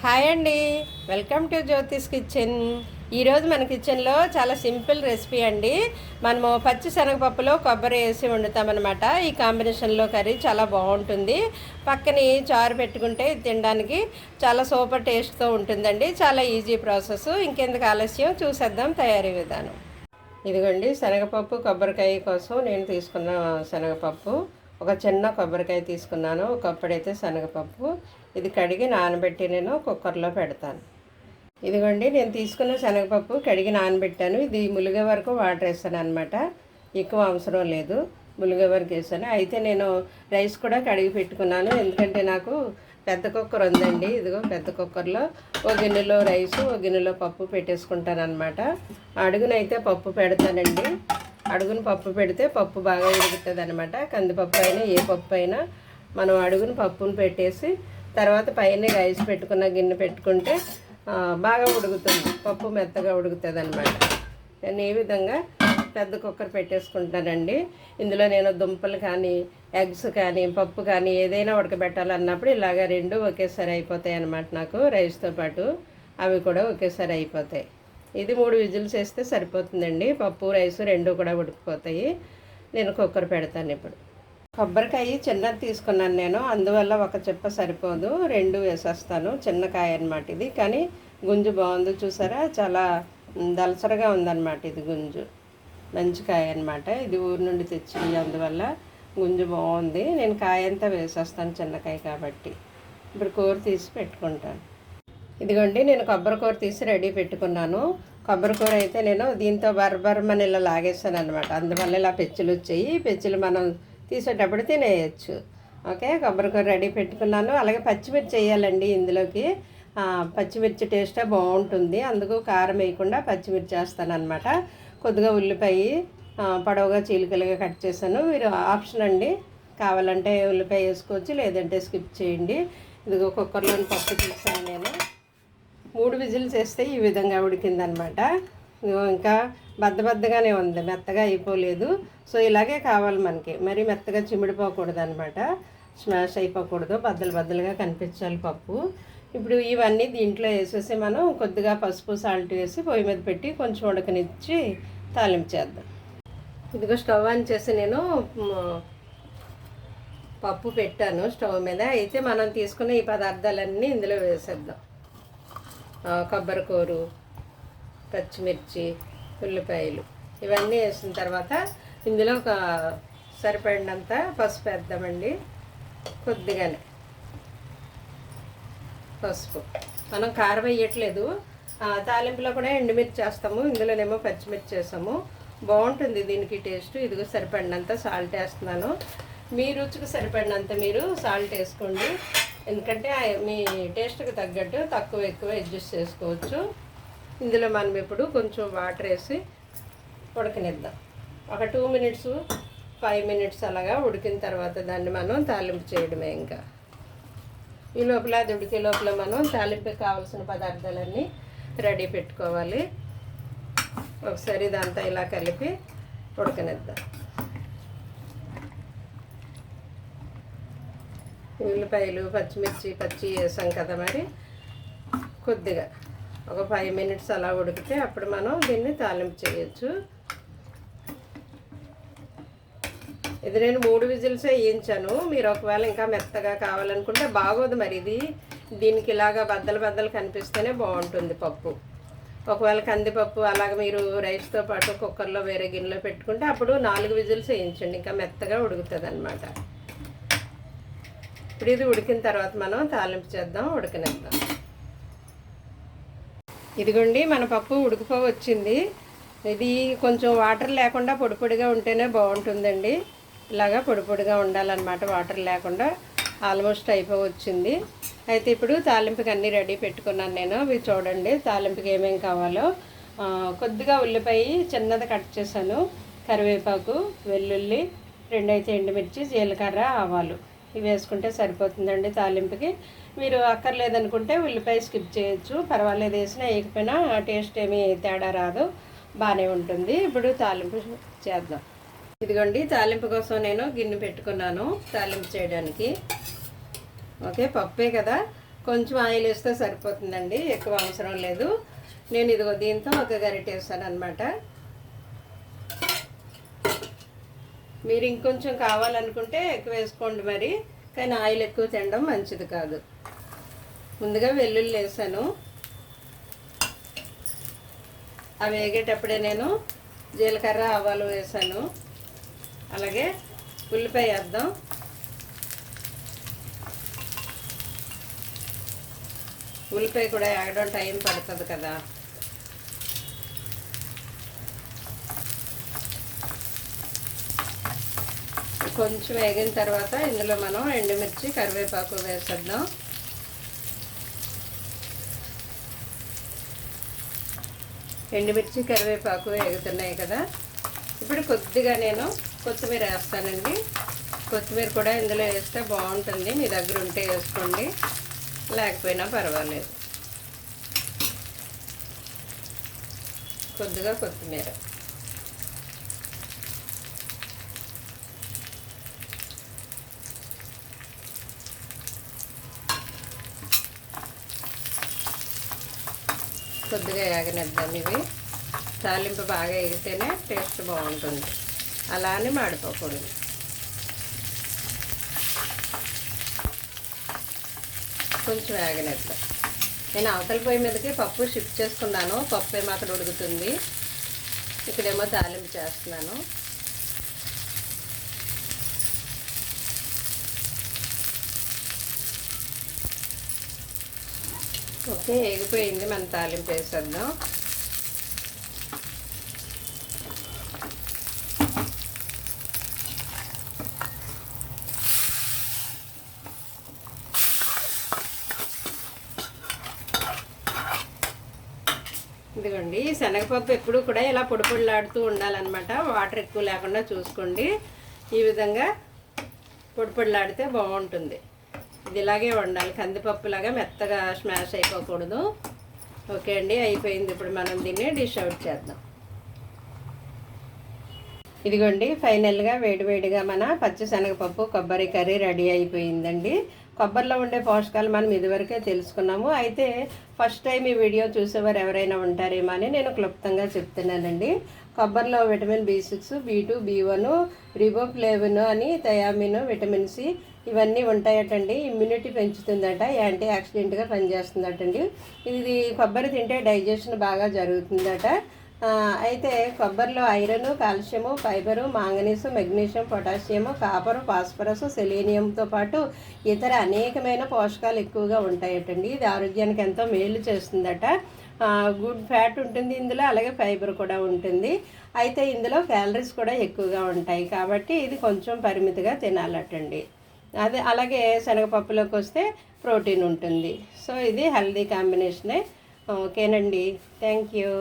Hi అండి, welcome to Jyothish kitchen. ఈరోజు మన కిచెన్లో చాలా సింపుల్ రెసిపీ అండి. మనము పచ్చి శనగపప్పులో కొబ్బరి వేసి వండుతామన్నమాట. ఈ కాంబినేషన్లో కర్రీ చాలా బాగుంటుంది. పక్కని చారు పెట్టుకుంటే తినడానికి చాలా సూపర్ టేస్ట్తో ఉంటుందండి. చాలా ఈజీ ప్రాసెస్. ఇంకెందుకు ఆలస్యం, చూసేద్దాం తయారీ విధానం. ఇదిగోండి, శనగపప్పు కొబ్బరికాయ కోసం నేను తీసుకున్న శనగపప్పు. ఒక చిన్న కొబ్బరికాయ తీసుకున్నాను, ఒకప్పుడైతే శనగపప్పు. ఇది కడిగి నానబెట్టి నేను కుక్కర్లో పెడతాను. ఇదిగోండి, నేను తీసుకున్న శనగపప్పు కడిగి నానబెట్టాను. ఇది ములిగే వరకు వాటర్ వేస్తాను అనమాట. ఎక్కువ అవసరం లేదు, ములిగే వరకు వేసాను. అయితే నేను రైస్ కూడా కడిగి పెట్టుకున్నాను, ఎందుకంటే నాకు పెద్ద కుక్కర్ ఉందండి. ఇదిగో పెద్ద కుక్కర్లో ఒక గిన్నెలో రైసు, ఒక గిన్నెలో పప్పు పెట్టేసుకుంటాను అనమాట. అడుగునైతే పప్పు పెడతానండి. అడుగును పప్పు పెడితే పప్పు బాగా ఉడుకుతుంది అనమాట. కందిపప్పు అయినా ఏ పప్పు అయినా మనం అడుగును పప్పును పెట్టేసి తర్వాత పైన రైస్ పెట్టుకున్న గిన్నె పెట్టుకుంటే బాగా ఉడుకుతుంది, పప్పు మెత్తగా ఉడుకుతుంది అనమాట. నేను ఈ విధంగా పెద్ద కుక్కర్ పెట్టేసుకుంటానండి. ఇందులో నేను దుంపలు కానీ ఎగ్స్ కానీ పప్పు కానీ ఏదైనా ఉడకబెట్టాలన్నప్పుడు ఇలాగ రెండు ఒకేసారి అయిపోతాయి అన్నమాట. నాకు రైస్తో పాటు అవి కూడా ఒకేసారి అయిపోతాయి. ఇది 3 విజిల్స్ వేస్తే సరిపోతుందండి. పప్పు రైస్ రెండు కూడా ఉడికిపోతాయి. నేను కుక్కర్ పెడతాను ఇప్పుడు. కొబ్బరికాయ చిన్నది తీసుకున్నాను నేను, అందువల్ల ఒక చెప్ప సరిపోదు, 2 వేసేస్తాను. చిన్న కాయ అనమాట ఇది, కానీ గుంజు బాగుంది చూసారా, చాలా దలసరగా ఉందన్నమాట. ఇది గుంజు మంచి కాయ అనమాట. ఇది ఊరు నుండి తెచ్చింది, అందువల్ల గుంజు బాగుంది. నేను కాయ అంతా వేసేస్తాను, చిన్నకాయ కాబట్టి. ఇప్పుడు కూర తీసి పెట్టుకుంటాను. ఇదిగోండి, నేను కొబ్బరి కూర తీసి రెడీ పెట్టుకున్నాను. కొబ్బరి కూర అయితే నేను దీంతో బర్బర్మని ఇలా లాగేస్తాను అనమాట. అందువల్ల ఇలా పెచ్చులు వచ్చాయి. పెచ్చులు మనం తీసేటప్పుడు తినేయచ్చు. ఓకే, కొబ్బరి కూర రెడీ పెట్టుకున్నాను. అలాగే పచ్చిమిర్చి వేయాలండి ఇందులోకి. పచ్చిమిర్చి టేస్టే బాగుంటుంది, అందుకు కారం వేయకుండా పచ్చిమిర్చి వేస్తాను అనమాట. కొద్దిగా ఉల్లిపాయ పొడవుగా చీలికలుగా కట్ చేశాను. మీరు ఆప్షన్ అండి, కావాలంటే ఉల్లిపాయ వేసుకోవచ్చు, లేదంటే స్కిప్ చేయండి. ఇదిగో కుక్కర్లోని పప్పు తీసాను నేను. 3 విజిల్స్ వేస్తే ఈ విధంగా ఉడికిందనమాట. ఇంకా బద్దగానే ఉంది, మెత్తగా అయిపోలేదు. సో ఇలాగే కావాలి మనకి, మరి మెత్తగా చిమిడిపోకూడదు అనమాట, స్మాష్ అయిపోకూడదు, బద్దలుగా కనిపించాలి పప్పు. ఇప్పుడు ఇవన్నీ దీంట్లో వేసేసి మనం కొద్దిగా పసుపు సాల్ట్ వేసి పొయ్యి మీద పెట్టి కొంచెం ఉడకనిచ్చి తాలింపు చేద్దాం. ఇదిగో స్టవ్ ఆన్ చేసి నేను పప్పు పెట్టాను స్టవ్ మీద. అయితే మనం తీసుకున్న ఈ పదార్థాలన్నీ ఇందులో వేసేద్దాం. కొబ్బరికూరు, పచ్చిమిర్చి, ఉల్లిపాయలు ఇవన్నీ వేసిన తర్వాత ఇందులో ఒక సరిపడినంత పసుపు వేద్దామండి. కొద్దిగానే పసుపు, మనం కారం వేయట్లేదు. తాలింపులో కూడా ఎండుమిర్చి వేస్తాము, ఇందులోనేమో పచ్చిమిర్చి వేసాము. బాగుంటుంది దీనికి టేస్ట్. ఇదిగో సరిపడినంత సాల్ట్ వేస్తున్నాను. మీ రుచికి సరిపడినంత మీరు సాల్ట్ వేసుకోండి, ఎందుకంటే మీ టేస్ట్కి తగ్గట్టు తక్కువ ఎక్కువ అడ్జస్ట్ చేసుకోవచ్చు. ఇందులో మనం ఇప్పుడు కొంచెం వాటర్ వేసి ఉడకనిద్దాం. ఒక 2 మినిట్స్ 5 మినిట్స్ అలాగా ఉడికిన తర్వాత దాన్ని మనం తాలింపు చేయడమే. ఇంకా ఈ లోపల అది ఉడికే లోపల మనం తాలింపుకి కావాల్సిన పదార్థాలన్నీ రెడీ పెట్టుకోవాలి. ఒకసారి ఇదంతా ఇలా కలిపి ఉడకనిద్దాం. ఉల్లిపాయలు పచ్చిమిర్చి పచ్చి వేసాం కదా, మరి కొద్దిగా ఒక 5 మినిట్స్ అలా ఉడికితే అప్పుడు మనం దీన్ని తాలింపు చేయొచ్చు. ఇది నేను 3 విజిల్సే వేయించాను. మీరు ఒకవేళ ఇంకా మెత్తగా కావాలనుకుంటే బాగోదు, మరి ఇది దీనికి ఇలాగా బద్దలు కనిపిస్తేనే బాగుంటుంది పప్పు. ఒకవేళ కందిపప్పు అలాగ మీరు రైస్తో పాటు కుక్కర్లో వేరే గిన్నెలో పెట్టుకుంటే అప్పుడు 4 విజిల్స్ వేయించండి, ఇంకా మెత్తగా ఉడుకుతుంది అనమాట. ఇప్పుడు ఇది ఉడికిన తర్వాత మనం తాలింపు చేద్దాం, ఉడకనిద్దాం. ఇదిగోండి, మన పప్పు ఉడికిపోవచ్చింది. ఇది కొంచెం వాటర్ లేకుండా పొడిగా ఉంటేనే బాగుంటుందండి. ఇలాగా పొడిగా ఉండాలన్నమాట, వాటర్ లేకుండా. ఆల్మోస్ట్ అయిపోవచ్చింది. అయితే ఇప్పుడు తాలింపుకి అన్నీ రెడీ పెట్టుకున్నాను నేను. అవి చూడండి, తాలింపుకి ఏమేమి కావాలో. కొద్దిగా ఉల్లిపాయ చిన్నది కట్ చేశాను, కరివేపాకు, వెల్లుల్లి, 2 అయితే ఎండుమిర్చి, జీలకర్ర, ఆవాలు ఇవి వేసుకుంటే సరిపోతుందండి తాలింపుకి. మీరు అక్కర్లేదనుకుంటే ఉల్లిపాయ స్కిప్ చేయొచ్చు, పర్వాలేదు, వేసినా వేయకపోయినా టేస్ట్ ఏమీ తేడా రాదు, బాగానే ఉంటుంది. ఇప్పుడు తాలింపు చేద్దాం. ఇదిగోండి, తాలింపు కోసం నేను గిన్నె పెట్టుకున్నాను తాలింపు చేయడానికి. ఓకే, పప్పే కదా, కొంచెం ఆయిల్ వేస్తే సరిపోతుందండి, ఎక్కువ అవసరం లేదు. నేను ఇదిగో దీంతో ఒక గరిటె వేస్తాను అనమాట. మీరు ఇంకొంచెం కావాలనుకుంటే ఎక్కువ వేసుకోండి మరి, కానీ ఆయిల్ ఎక్కువ తినడం మంచిది కాదు. ముందుగా వెల్లుల్లి వేసాను, అవి వేగేటప్పుడే నేను జీలకర్ర ఆవాలు వేసాను. అలాగే ఉల్లిపాయ వేద్దాం. ఉల్లిపాయ కూడా వేగడం టైం పడుతుంది కదా. కొంచెం వేగిన తర్వాత ఇందులో మనం ఎండుమిర్చి కరివేపాకు వేసేద్దాం. ఎండుమిర్చి కరివేపాకు వేగుతున్నాయి కదా. ఇప్పుడు కొద్దిగా నేను కొత్తిమీర వేస్తానండి. కొత్తిమీర కూడా ఇందులో వేస్తే బాగుంటుంది, మీ దగ్గర ఉంటే వేసుకోండి, లేకపోయినా పర్వాలేదు. కొద్దిగా కొత్తిమీర, కొద్దిగా వేగనిద్దాం. ఇవి తాలింపు బాగా వేగితేనే టేస్ట్ బాగుంటుంది, అలా అని మాడిపోకూడదు. కొంచెం వేగనిద్దాం. నేను అవతల పొయ్యి మీదకి పప్పు షిఫ్ట్ చేసుకున్నాను, పప్పు ఏమో అక్కడ ఉడుకుతుంది, ఇక్కడేమో తాలింపు చేస్తున్నాను. ఓకే, వేగిపోయింది, మనం తాలింపు వేసేద్దాం. ఇదిగోండి, శనగపప్పు ఎప్పుడు కూడా ఇలా పొడి పొడిలాడుతూ ఉండాలన్నమాట, వాటర్ ఎక్కువ లేకుండా చూసుకోండి. ఈ విధంగా పొడి పొడిలాడితే బాగుంటుంది. ఇది ఇలాగే వండాలి, కందిపప్పులాగా మెత్తగా స్మాష్ అయిపోకూడదు. ఓకే అండి, అయిపోయింది. ఇప్పుడు మనం దీన్ని డిష్ అవుట్ చేద్దాం. ఇదిగోండి, ఫైనల్గా వేడివేడిగా మన పచ్చిశనగపప్పు కొబ్బరి కర్రీ రెడీ అయిపోయిందండి. కొబ్బరిలో ఉండే పోషకాలు మనం ఇదివరకే తెలుసుకున్నాము. అయితే ఫస్ట్ టైం ఈ వీడియో చూసేవారు ఎవరైనా ఉంటారేమో అని నేను క్లుప్తంగా చెప్తున్నానండి. కొబ్బరిలో vitamin B6, B2, B1, riboflavin అని థయామిన్, విటమిన్ సి ఇవన్నీ ఉంటాయటండి. Immunity పెంచుతుందట, anti ఆక్సిడెంట్గా పనిచేస్తుందటండి. ఇది కొబ్బరి తింటే డైజెషన్ బాగా జరుగుతుందట. అయితే కొబ్బరిలో iron, calcium, fibre, manganese, magnesium, potassium, copper, phosphorus, సెలీనియంతో పాటు ఇతర అనేకమైన పోషకాలు ఎక్కువగా ఉంటాయటండి. ఇది ఆరోగ్యానికి ఎంతో మేలు చేస్తుందట. గుడ్ ఫ్యాట్ ఉంటుంది ఇందులో, అలాగే ఫైబర్ కూడా ఉంటుంది. అయితే ఇందులో క్యాలరీస్ కూడా ఎక్కువగా ఉంటాయి కాబట్టి ఇది కొంచెం పరిమితిగా తినాలటండి. అదే అలాగే శనగపప్పులోకి వస్తే ప్రోటీన్ ఉంటుంది. సో ఇది హెల్దీ కాంబినేషనే. ఓకేనండి, థ్యాంక్ యూ.